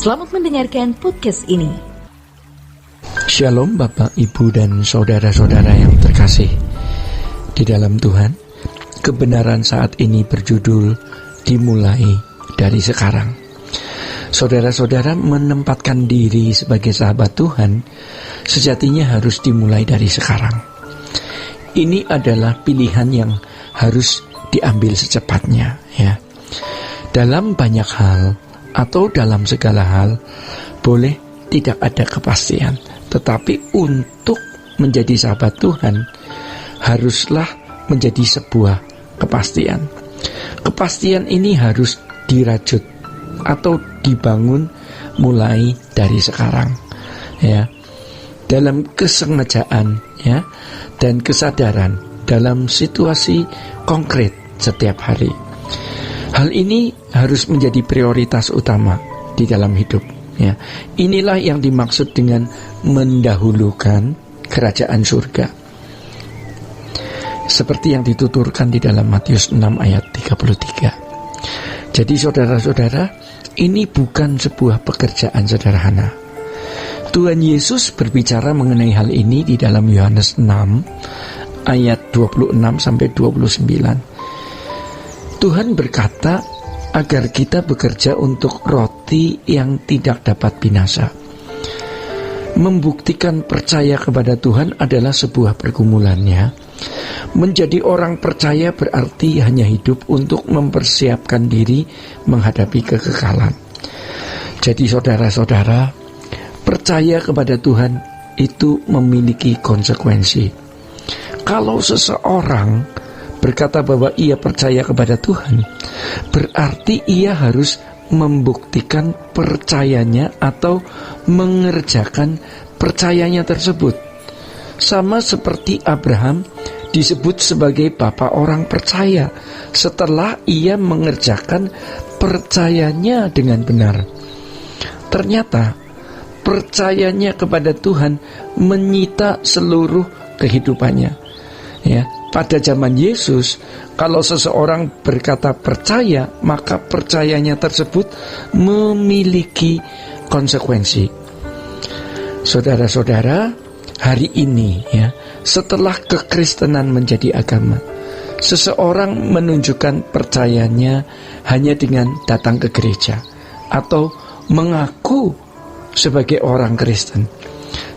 Selamat mendengarkan podcast ini. Shalom Bapak, Ibu, dan saudara-saudara yang terkasih di dalam Tuhan. Kebenaran saat ini berjudul dimulai dari sekarang. Saudara-saudara, menempatkan diri sebagai sahabat Tuhan sejatinya harus dimulai dari sekarang. Ini adalah pilihan yang harus diambil secepatnya, ya. Dalam banyak hal atau dalam segala hal boleh tidak ada kepastian, tetapi untuk menjadi sahabat Tuhan haruslah menjadi sebuah kepastian. Kepastian ini harus dirajut atau dibangun mulai dari sekarang, ya. Dalam kesengajaan, ya, dan kesadaran dalam situasi konkret setiap hari. Hal ini harus menjadi prioritas utama di dalam hidup, ya. Inilah yang dimaksud dengan mendahulukan kerajaan surga, seperti yang dituturkan di dalam Matius 6 ayat 33. Jadi saudara-saudara, ini bukan sebuah pekerjaan sederhana. Tuhan Yesus berbicara mengenai hal ini di dalam Yohanes 6 ayat 26 sampai 29. Tuhan berkata agar kita bekerja untuk roti yang tidak dapat binasa. Membuktikan percaya kepada Tuhan adalah sebuah pergumulannya. Menjadi orang percaya berarti hanya hidup untuk mempersiapkan diri menghadapi kekekalan. Jadi saudara-saudara, percaya kepada Tuhan itu memiliki konsekuensi. Kalau seseorang berkata bahwa ia percaya kepada Tuhan, berarti ia harus membuktikan percayanya atau mengerjakan percayanya tersebut. Sama seperti Abraham disebut sebagai bapa orang percaya setelah ia mengerjakan percayanya dengan benar. Ternyata percayanya kepada Tuhan menyita seluruh kehidupannya, ya. Pada zaman Yesus, kalau seseorang berkata percaya, maka percayanya tersebut memiliki konsekuensi. Saudara-saudara, hari ini, ya, setelah kekristenan menjadi agama, seseorang menunjukkan percayanya hanya dengan datang ke gereja atau mengaku sebagai orang Kristen.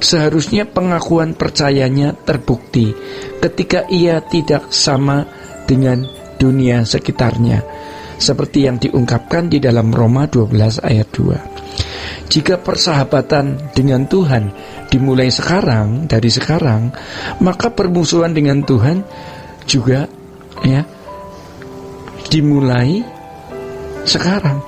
Seharusnya pengakuan percayanya terbukti ketika ia tidak sama dengan dunia sekitarnya, seperti yang diungkapkan di dalam Roma 12 ayat 2. Jika persahabatan dengan Tuhan dimulai sekarang, dari sekarang, maka permusuhan dengan Tuhan juga, ya, dimulai sekarang,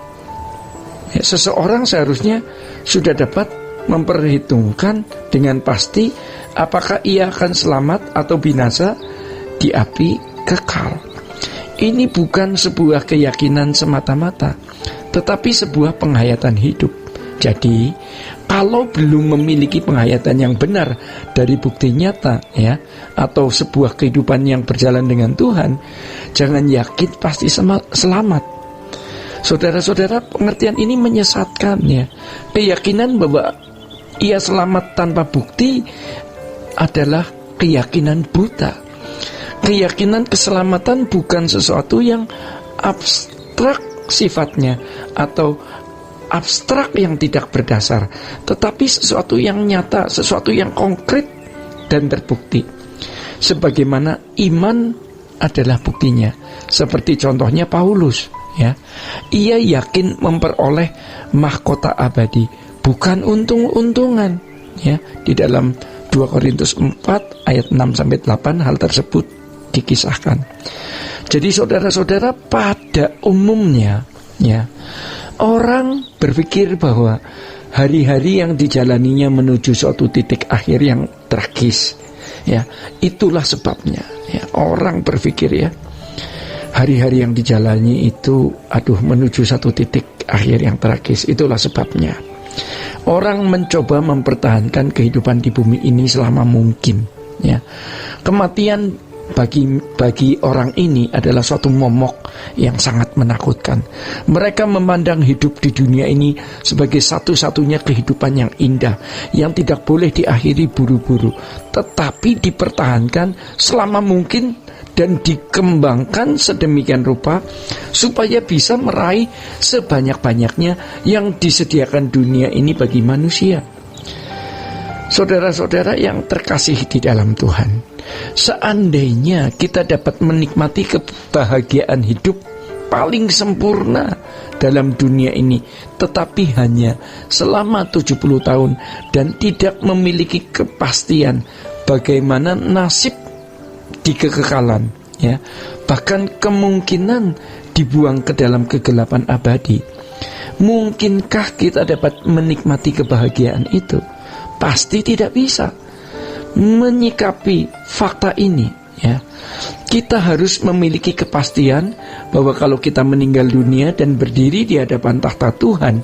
ya. Seseorang seharusnya sudah dapat memperhitungkan dengan pasti apakah ia akan selamat atau binasa di api kekal. Ini bukan sebuah keyakinan semata-mata, tetapi sebuah penghayatan hidup. Jadi, kalau belum memiliki penghayatan yang benar dari bukti nyata, ya, atau sebuah kehidupan yang berjalan dengan Tuhan, jangan yakin pasti selamat. Saudara-saudara, pengertian ini menyesatkan, ya. Keyakinan bahwa ia selamat tanpa bukti adalah keyakinan buta. Keyakinan keselamatan bukan sesuatu yang abstrak sifatnya atau abstrak yang tidak berdasar, tetapi sesuatu yang nyata, sesuatu yang konkret dan terbukti. Sebagaimana iman adalah buktinya. Seperti contohnya Paulus, ya. Ia yakin memperoleh mahkota abadi, bukan untung-untungan, ya. Di dalam 2 Korintus 4 ayat 6 sampai 8 hal tersebut dikisahkan. Jadi saudara-saudara, pada umumnya, ya, orang berpikir bahwa hari-hari yang dijalaninya menuju suatu titik akhir yang tragis, ya, itulah sebabnya, ya. Orang berpikir, ya, hari-hari yang dijalani itu menuju satu titik akhir yang tragis, itulah sebabnya. Orang mencoba mempertahankan kehidupan di bumi ini selama mungkin, ya. Kematian bagi orang ini adalah suatu momok yang sangat menakutkan. Mereka memandang hidup di dunia ini sebagai satu-satunya kehidupan yang indah, yang tidak boleh diakhiri buru-buru, tetapi dipertahankan selama mungkin dan dikembangkan sedemikian rupa supaya bisa meraih sebanyak-banyaknya yang disediakan dunia ini bagi manusia. Saudara-saudara yang terkasih di dalam Tuhan, seandainya kita dapat menikmati kebahagiaan hidup paling sempurna dalam dunia ini, tetapi hanya selama 70 tahun dan tidak memiliki kepastian bagaimana nasib di kekekalan, ya, bahkan kemungkinan dibuang ke dalam kegelapan abadi, mungkinkah kita dapat menikmati kebahagiaan itu? Pasti tidak bisa. Menyikapi fakta ini, ya, kita harus memiliki kepastian bahwa kalau kita meninggal dunia dan berdiri di hadapan tahta Tuhan,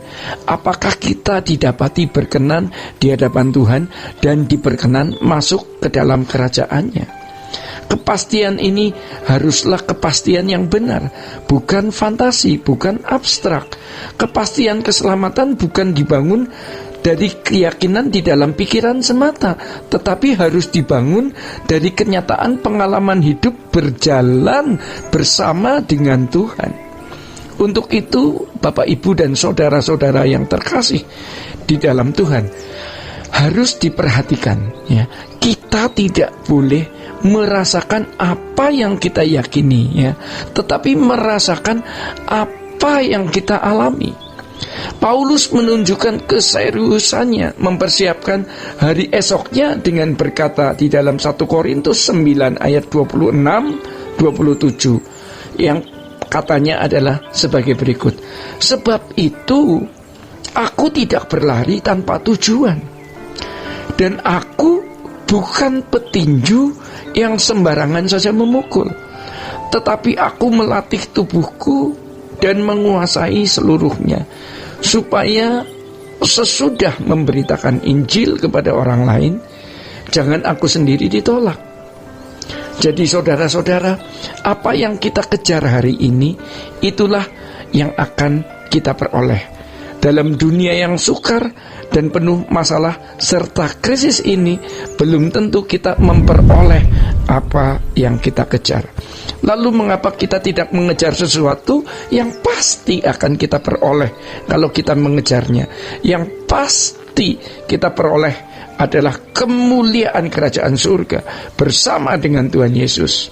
apakah kita didapati berkenan di hadapan Tuhan dan diperkenan masuk ke dalam kerajaannya. Kepastian ini haruslah kepastian yang benar, bukan fantasi, bukan abstrak. Kepastian keselamatan bukan dibangun dari keyakinan di dalam pikiran semata, tetapi harus dibangun dari kenyataan pengalaman hidup berjalan bersama dengan Tuhan. Untuk itu, Bapak, Ibu, dan saudara-saudara yang terkasih di dalam Tuhan, harus diperhatikan, ya, kita tidak boleh merasakan apa yang kita yakini, ya, tetapi merasakan apa yang kita alami. Paulus menunjukkan keseriusannya mempersiapkan hari esoknya dengan berkata di dalam 1 Korintus 9 ayat 26-27 yang katanya adalah sebagai berikut: sebab itu aku tidak berlari tanpa tujuan, dan aku bukan petinju yang sembarangan saja memukul, tetapi aku melatih tubuhku dan menguasai seluruhnya, supaya sesudah memberitakan Injil kepada orang lain, jangan aku sendiri ditolak. Jadi saudara-saudara, apa yang kita kejar hari ini, itulah yang akan kita peroleh. Dalam dunia yang sukar dan penuh masalah serta krisis ini, belum tentu kita memperoleh apa yang kita kejar. Lalu mengapa kita tidak mengejar sesuatu yang pasti akan kita peroleh kalau kita mengejarnya? Yang pasti kita peroleh adalah kemuliaan kerajaan surga bersama dengan Tuhan Yesus.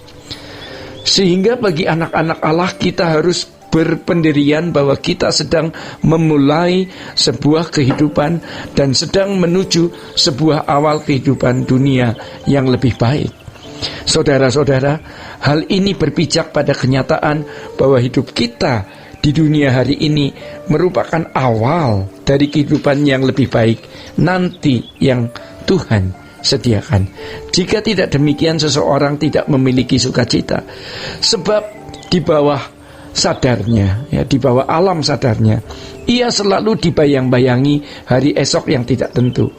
Sehingga bagi anak-anak Allah, kita harus berpendirian bahwa kita sedang memulai sebuah kehidupan dan sedang menuju sebuah awal kehidupan dunia yang lebih baik. Saudara-saudara, hal ini berpijak pada kenyataan bahwa hidup kita di dunia hari ini merupakan awal dari kehidupan yang lebih baik nanti yang Tuhan sediakan. Jika tidak demikian, seseorang tidak memiliki sukacita, sebab di bawah sadarnya, ya, di bawah alam sadarnya, ia selalu dibayang-bayangi hari esok yang tidak tentu,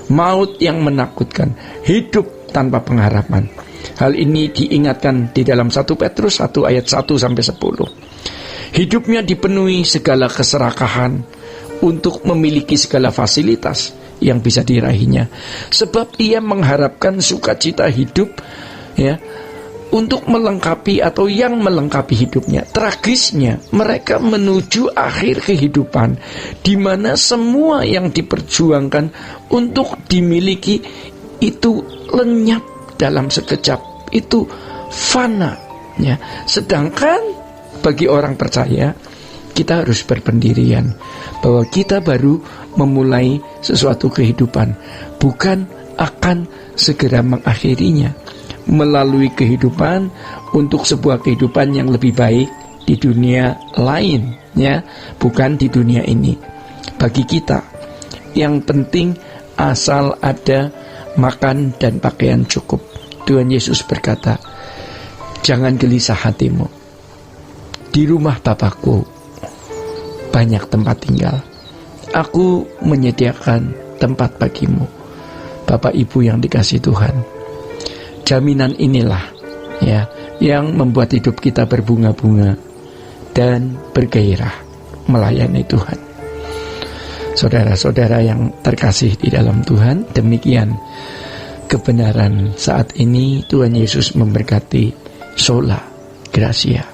maut yang menakutkan, hidup tanpa pengharapan. Hal ini diingatkan di dalam 1 Petrus 1 ayat 1-10. Hidupnya dipenuhi segala keserakahan untuk memiliki segala fasilitas yang bisa diraihnya, sebab ia mengharapkan sukacita hidup, ya, untuk melengkapi atau yang melengkapi hidupnya. Tragisnya, mereka menuju akhir kehidupan di mana semua yang diperjuangkan untuk dimiliki itu lenyap dalam sekejap, itu fana, ya. Sedangkan bagi orang percaya, kita harus berpendirian bahwa kita baru memulai sesuatu kehidupan, bukan akan segera mengakhirinya, melalui kehidupan untuk sebuah kehidupan yang lebih baik di dunia lain, ya, bukan di dunia ini. Bagi kita, yang penting asal ada makan dan pakaian cukup. Tuhan Yesus berkata, jangan gelisah hatimu, di rumah Bapakku banyak tempat tinggal, aku menyediakan tempat bagimu. Bapak Ibu yang dikasihi Tuhan, jaminan inilah ya, yang membuat hidup kita berbunga-bunga dan bergairah melayani Tuhan. Saudara-saudara yang terkasih di dalam Tuhan, demikian kebenaran saat ini. Tuhan Yesus memberkati. Sola Gracia.